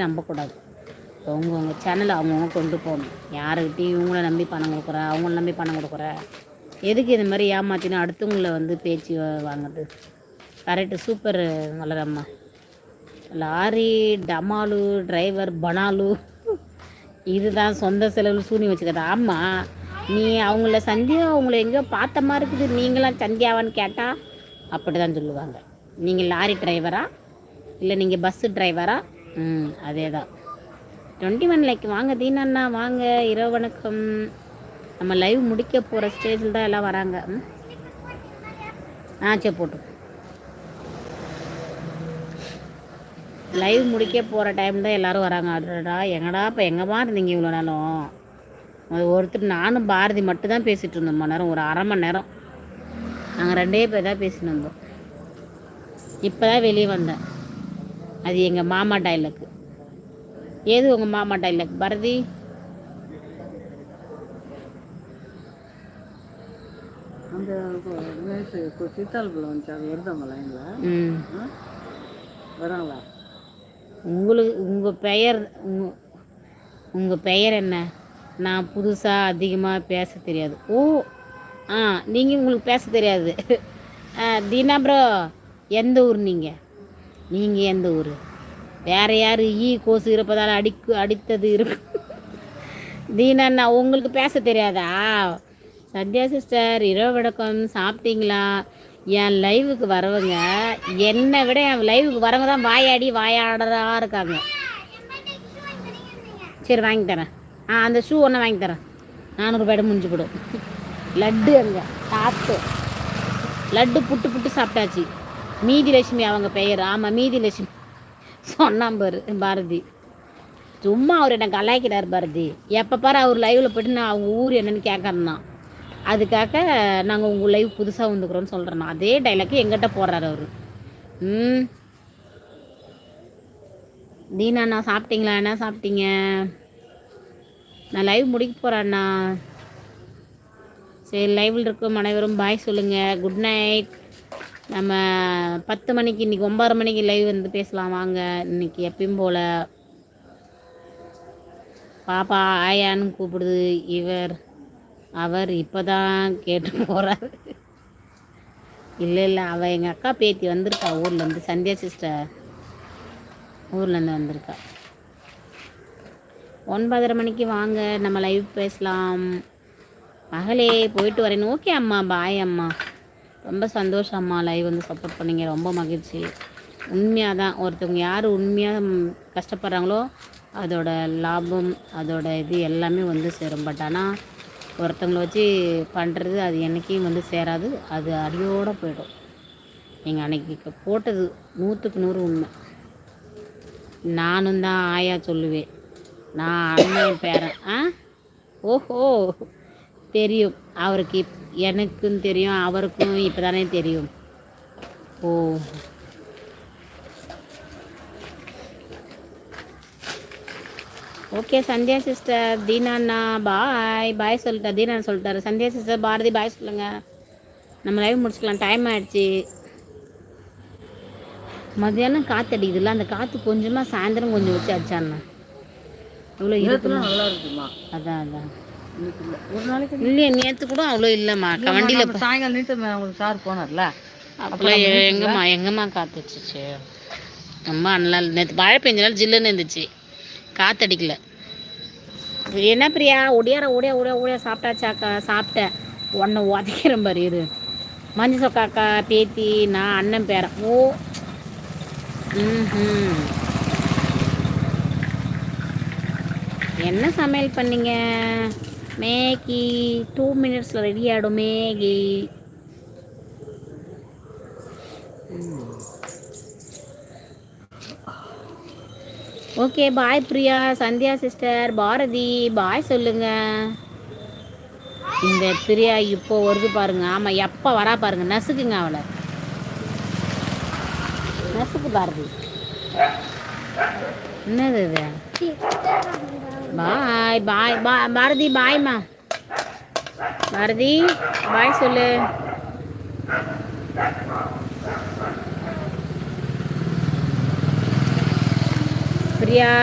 நம்பக்கூடாது. அவங்கவுங்க சேனலை அவங்கவுங்க கொண்டு போகணும். யாருக்கிட்டையும் இவங்கள நம்பி பணம் கொடுக்குற, அவங்கள நம்பி பணம் கொடுக்குற, எதுக்கு இந்த மாதிரி ஏமாற்றினா அடுத்தவங்கள வந்து பேச்சு வாங்குறது. கரெக்டு, சூப்பர் மலரம்மா. லாரி டமாலு டிரைவர் பனாலு இதுதான் சொந்த செலவில் சூனி வச்சுக்கிறது. ஆமாம், நீ அவங்கள சந்தியா அவங்கள எங்கேயோ பார்த்த மாதிரி இருக்குது, நீங்களாம் சந்தியாவான்னு கேட்டால் அப்படி தான் சொல்லுவாங்க. நீங்கள் லாரி டிரைவரா இல்லை நீங்கள் பஸ்ஸு டிரைவரா? அதே தான். 21 லைக் வாங்க தீனண்ணா, வாங்க. இரவு வணக்கம். நம்ம லைவ் முடிக்க போகிற ஸ்டேஜில் தான் எல்லாம் வராங்க. சரி போட்டு லைவ் முடிக்க போகிற டைம் தான் எல்லோரும் வராங்க. அடடா, எங்கடா இப்போ எங்கேமா இருந்தீங்க இவ்வளோ நேரம்? ஒருத்தர் நானும் பாரதி மட்டும் தான் பேசிகிட்டு இருந்தோம் மணி நேரம், ஒரு அரை மணி நேரம். நாங்கள் 2 பேர் தான் பேசின்னு வந்தோம். இப்போ தான் வெளியே வந்தேன். அது எங்கள் மாமா டைலாக்கு. ஏது உங்கள் மாமா டைலாக் பாரதி? அந்த சித்தாள்குள்ள வந்துச்சு, அது வருதாங்க லைனில் வராங்களா? உங்களுக்கு உங்கள் பெயர் என்ன? நான் புதுசாக அதிகமாக பேச தெரியாது. ஓ நீங்கள் உங்களுக்கு பேச தெரியாது. தீனா ப்ரோ, எந்த ஊர் நீங்கள் எந்த ஊர்? வேறு யார் கோசு இருப்பதால் அடித்தது இருக்கு? தீனா, உங்களுக்கு பேச தெரியாதா? சத்யா சிஸ்டர், இரவு வணக்கம். சாப்பிட்டீங்களா? என் லைவுக்கு வரவங்க என்னை விட என் லைவுக்கு வரவங்க தான் வாயாடதா இருக்காங்க. சரி வாங்கி தரேன். அந்த ஷூ ஒன்று வாங்கி தரேன். 400 ரூபாய்ட்டு முடிஞ்சு போடும். லட்டு அங்கே சாப்பிட்டு லட்டு புட்டு சாப்பிட்டாச்சு. மீதி லட்சுமி அவங்க பெயர். ஆமாம், மீதி லட்சுமி சொன்னாம்பார் பாரதி. சும்மா அவர் என்ன கலாய்க்கிறார் பாரதி. எப்போ பாரு அவர் லைவில் போய்ட்டு நான் அவங்க ஊர் என்னன்னு கேட்கறேன்னா, அதுக்காக நாங்கள் உங்கள் லைவ் புதுசாக வந்துக்கிறோன்னு சொல்கிறேன்னா, அதே டைலாக்கு எங்கிட்ட போடுறாரு அவர். தீனா சாப்பிட்டீங்களா? என்ன சாப்பிட்டீங்க? நான் லைவ் முடிக்க போகிறேண்ணா. சரி, லைவில் இருக்கும் அனைவரும் பாய் சொல்லுங்கள். Good night. நம்ம 10 மணிக்கு, இன்றைக்கி 9:30 மணிக்கு லைவ் வந்து பேசலாம் வாங்க. இன்றைக்கி எப்பயும் போல் பாப்பா ஆயான்னு கூப்பிடுது. அவர் இப்போ தான் கேட்டு போகிறார். இல்லை அவள் எங்கள் அக்கா பேத்தி வந்திருக்கா ஊர்லேருந்து. சந்தியா சிஸ்டர் ஊர்லேருந்து வந்திருக்கா. 9:30 மணிக்கு வாங்க, நம்ம லைவ் பேசலாம். மகளே போயிட்டு வரேன். ஓகே அம்மா, பாய் அம்மா. ரொம்ப சந்தோஷம் அம்மா, லைவ் வந்து சப்போர்ட் பண்ணிங்க, ரொம்ப மகிழ்ச்சி. உண்மையாக தான், ஒருத்தவங்க யார் உண்மையாக கஷ்டப்படுறாங்களோ அதோட லாபம், அதோட இது எல்லாமே வந்து சேரும். பட் ஆனால் ஒருத்தவங்களை வச்சு பண்ணுறது அது என்றைக்கும் வந்து சேராது, அது அடியோடு போய்டும். நீங்கள் அன்றைக்கி போட்டது 100க்கு 100 உண்மை. நானும் தான் ஆயா சொல்லுவேன். நான் அண்ணன் பேரன். ஓஹோ, தெரியும் அவருக்கு. எனக்கும் தெரியும், அவருக்கும் இப்போ தானே தெரியும். ஓ, ஓகே. சந்தியா சிஸ்டர், தீனா பாய் சொல்லிட்டா. தீனா சொல்லிட்டாரு. சந்தியா சிஸ்டர், பாரதி பாய் சொல்லுங்கள். நம்ம லைவ் முடிச்சுக்கலாம், டைம் ஆகிடுச்சி. மத்தியானம் காற்று அடிக்குதுல்ல, அந்த காற்று கொஞ்சமாக சாயந்தரம் கொஞ்சம் வச்சு அடிச்சாண்ணா இவ்வளோ இருக்குமா? நல்லா இருக்குமா? அதான் ஒரு நாளைக்கு இல்லையே, நேற்று கூட அவ்வளோ இல்லைம்மா. வண்டியில் சாயங்காலம் நீட்டு உங்களுக்கு சார் போனார்ல, அப்போல்லாம் எங்கம்மா காற்று வச்சிச்சு. ரொம்ப நல்லா நேற்று மழை பெஞ்சனால ஜில்லுன்னு இருந்துச்சு, காற்றடிக்கல. என்ன பிரியா, ஒடியா சாப்பிட்டாச்சாக்கா? சாப்பிட்டேன். உன்னை உதைக்கிறேன் பாரு இரு. மஞ்சள் சொக்காக்கா பேத்தி, நான் அண்ணன் பேரன். ஓ, என்ன சமையல் பண்ணீங்க? மேகி 2 மினிட்ஸில் ரெடி ஆகிடும். Maggi okay. Bye Priya, Sandhya sister, Bharathi bye சொல்லுங்க. இந்த பிரியா இப்போ வருது பாருங்க. ஆமாம், எப்போ வரா பாருங்க. நசுக்குங்க அவளை, நசுக்கு பாரதி. என்னது இது? பாய் பாரதி, பாய்மா. பாரதி பாய் சொல்லு. சரியா